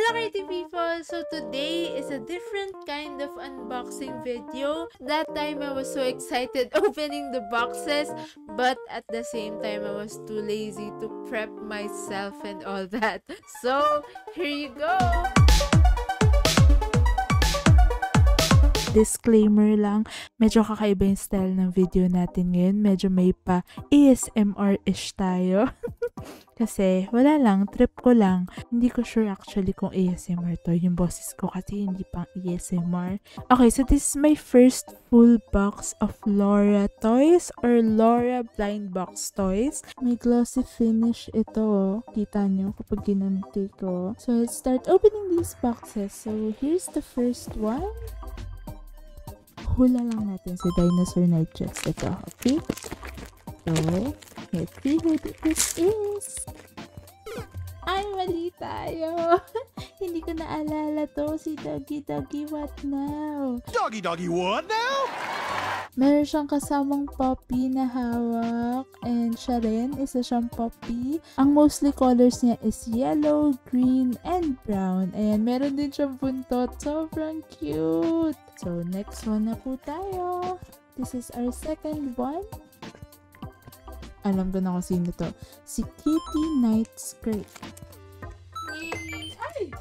Hello creative people! So today is a different kind of unboxing video. That time I was so excited opening the boxes, but at the same time I was too lazy to prep myself and all that. So here you go! Disclaimer lang, medyo kakaiba yung style ng video natin ngayon. Medyo may pa ASMR-ish tayo. Kasi wala lang, trip ko lang. Hindi ko sure actually kung ASMR to. Yung boses ko kasi hindi pang ASMR. Okay, so this is my first full box of Laura toys or Laura blind box toys. May glossy finish ito. Kita nyo kapag ginanti ko. So let's start opening these boxes. So here's the first one. Hula lang natin si Dinosaur Night Dress ito, okay? So, let's see who this is. Ay, mali tayo. Hindi ko naalala to. Si Doggy Doggy What Now? Doggy Doggy What Now? Meron siyang kasamang puppy na hawak. And siya rin, isa siyang puppy. Ang mostly colors niya is yellow, green, and brown. Ayan, meron din siyang buntot. Sobrang cute. So, next one na po tayo. This is our second one. Alam ko na kung sino to. Si Kitty Night Skirt. Yay! Ay!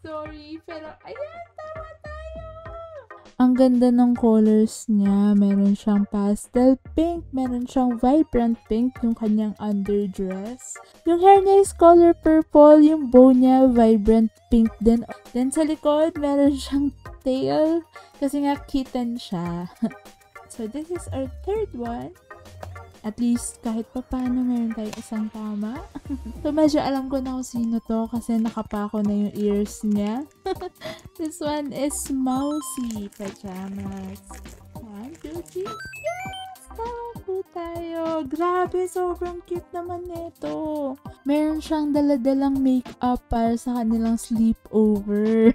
Sorry, pero ayan, tama tayo! Ang ganda ng colors niya. Meron siyang pastel pink. Meron siyang vibrant pink, yung kanyang underdress. Yung hair niya is color purple. Yung bow niya, vibrant pink din. Then sa likod, meron siyang tail. Kasi nga, kitten siya. So, this is our third one. At least, kahit pa paano, meron tayong isang tama. So, medyo alam ko na kung sino to kasi nakapako na yung ears niya. This one is Mousy Pajamas. 1, 2, 3. Yes! Tama po tayo. Grabe, sobrang cute naman nito. Meron siyang daladalang makeup para sa kanilang sleepover.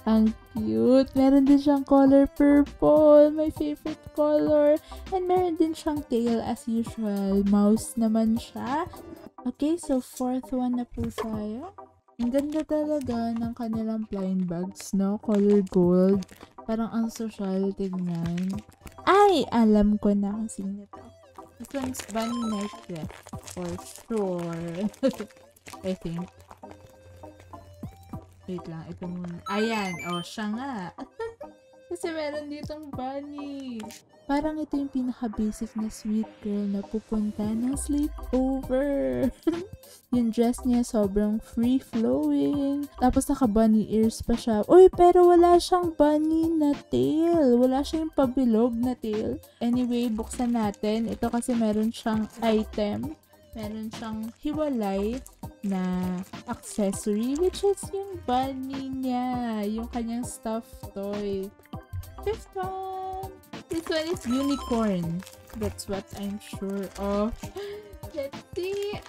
Ang cute. Meron din siyang color purple. My favorite color. And meron din siyang tail as usual. Mouse naman siya. Okay, so fourth one na po tayo. Ang ganda talaga ng kanilang blind bags, no? Color gold. Parang ang social tignan. Ay! Alam ko na kung sino to. This one's Bunny Night Dress. For sure. I think. Wait lang, ito muna. Ayan, siya nga. Kasi meron ditong bunny. Parang ito yung pinaka-basic na sweet girl na pupunta ng sleepover. Yung dress niya sobrang free-flowing. Tapos naka-bunny ears pa siya. Uy, pero wala siyang bunny na tail. Wala siyang pabilog na tail. Anyway, buksan natin. Ito kasi meron siyang item. Meron siyang hiwalay na accessory, which is yung bunny niya. Yung kanyang stuffed toy. Fifth one. This one is unicorn. That's what I'm sure of. Let's see.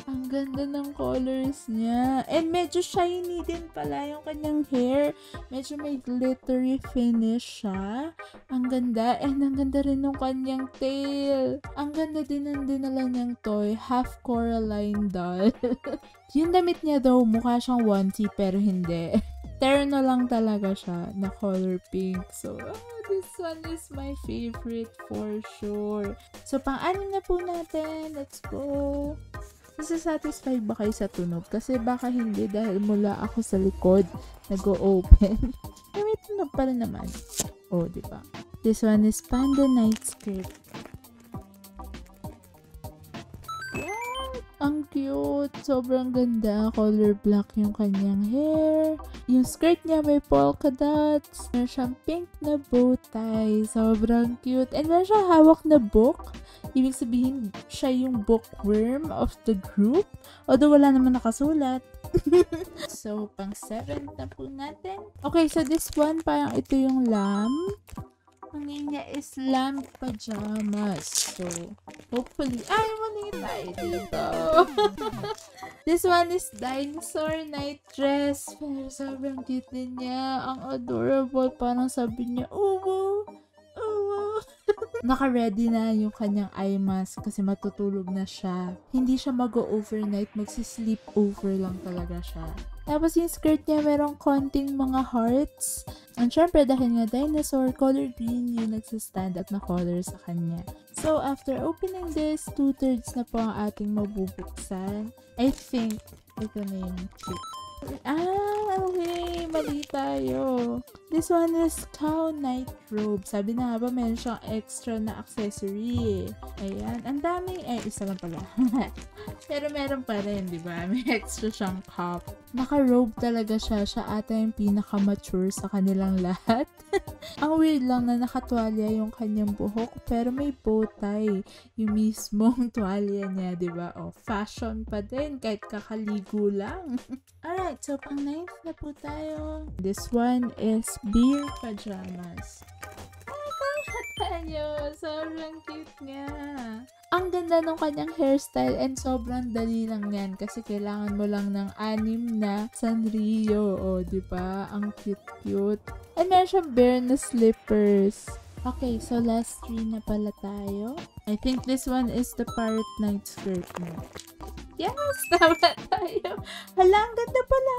Ang ganda ng colors niya. And medyo shiny din pala yung kanyang hair. Medyo may glittery finish siya. Ang ganda. And ang ganda rin ng kanyang tail. Ang ganda din ng dinala niyang toy. Half Coraline doll. Yung damit niya daw, mukha siyang onesie pero hindi. Terno lang talaga siya na color pink. So, this one is my favorite for sure. So, pang-anim na po natin. Let's go. Satisfied ba kayo sa tunog? Kasi baka hindi dahil mula ako sa likod nag-o-open. May tunog pa rin naman. Oh, diba? This one is Panda Night Skirt. Ang cute! Sobrang ganda. Color black yung kanyang hair. Yung skirt niya may polka dots. Meron siyang pink na bow tie. Sobrang cute. And meron siyang hawak na book. Ibig sabihin, siya yung bookworm of the group. Although wala naman nakasulat. So, pang 7 na po natin. Okay, so this one, parang ito yung lamb. Ang name niya is Lamb Pajamas. So, hopefully, mali tayo dito. This one is Dinosaur Night Dress. Pero sobrang cute din niya. Ang adorable. Parang sabi niya, uwu, uwu. Naka-ready na yung kanyang eye mask kasi matutulog na siya. Hindi siya mag-overnight, magsi-sleep over lang talaga siya. Tapos yung skirt niya merong konting mga hearts. And syempre dahil nga dinosaur, color green yung nagsa-stand up na color sa kanya. So after opening this, 2/3 na po ang ating mabubuksan. I think ito na yung cute. Okay. Mali tayo. This one is cow night robe. Sabi na nga ba, meron siyang extra na accessory. Ayan. Ang dami. Isa lang pala. Pero meron pa rin, di ba? May extra siyang cup. Naka-robe talaga siya. Siya ata yung pinaka-mature sa kanilang lahat. Ang weird lang na nakatuwalya yung kanyang buhok. Pero may bow tie. Yung mismong tuwalya niya, di ba? Fashion pa din. Kahit kakaligo lang. Alright, so pang 9th na po tayo. This one is beer pajamas. Tayo, sobrang cute nga. Ang ganda ng kanyang hairstyle and sobrang dali lang yan kasi kailangan mo lang ng 6 na Sanrio. Diba? Ang cute-cute. And meron siyang bear na slippers. Okay, so last 3 na pala tayo. I think this one is the parrot night skirt mo. Yes! Tama tayo! Hala, ang ganda pala!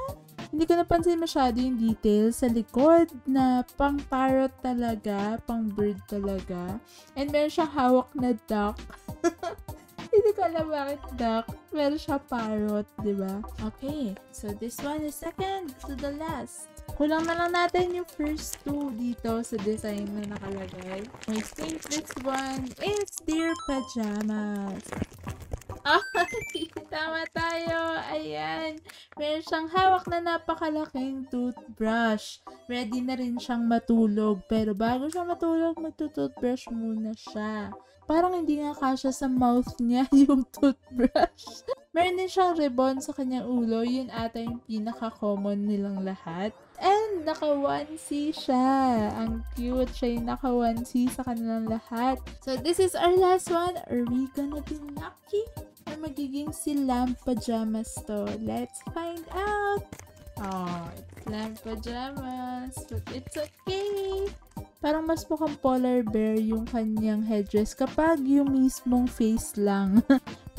Hindi ko napansin masyado yung details sa likod na pang parrot talaga, pang bird talaga. And meron siyang hawak na duck. Hindi ko alam bakit duck. Meron siya parrot, diba? Okay, so this one is second to the last. Kulang na lang natin yung first 2 dito sa design na nakalagay. I think this one is deer pajamas. Tama tayo. Ayan. Meron siyang hawak na napakalaking toothbrush. Ready na rin siyang matulog. Pero bago siya matulog, magtutoothbrush muna siya. Parang hindi nga kasya sa mouth niya yung toothbrush. Meron din siyang ribbon sa kanyang ulo. Yun ata yung pinaka-common nilang lahat. And naka-onesie siya. Ang cute siya yung naka-onesie sa kanilang lahat. So this is our last one. Are we gonna be lucky? Or magiging si lamb pajamas to? Let's find out! It's lamb pajamas. But it's okay. Parang mas mukhang polar bear yung kanyang headdress kapag yung mismong face lang.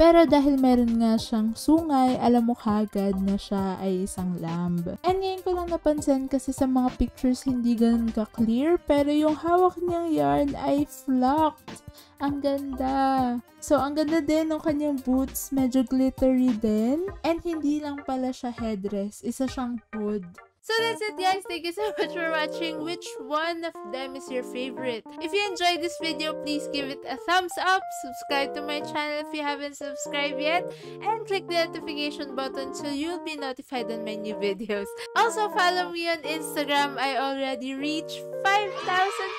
Pero dahil meron nga siyang sungay, alam mo kagad na siya ay isang lamb. And ngayon ko lang napansin kasi sa mga pictures hindi ganun ka-clear, pero yung hawak niyang yarn ay flocked. Ang ganda. So, ang ganda din ng kanyang boots. Medyo glittery din. And hindi lang pala siya headdress. Isa siyang hood. So that's it guys, thank you so much for watching. Which one of them is your favorite? If you enjoyed this video, please give it a thumbs up, subscribe to my channel if you haven't subscribed yet, and click the notification button so you'll be notified on my new videos. Also follow me on Instagram, I already reached 5,000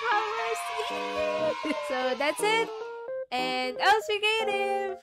followers. So that's it, and I'll be creative!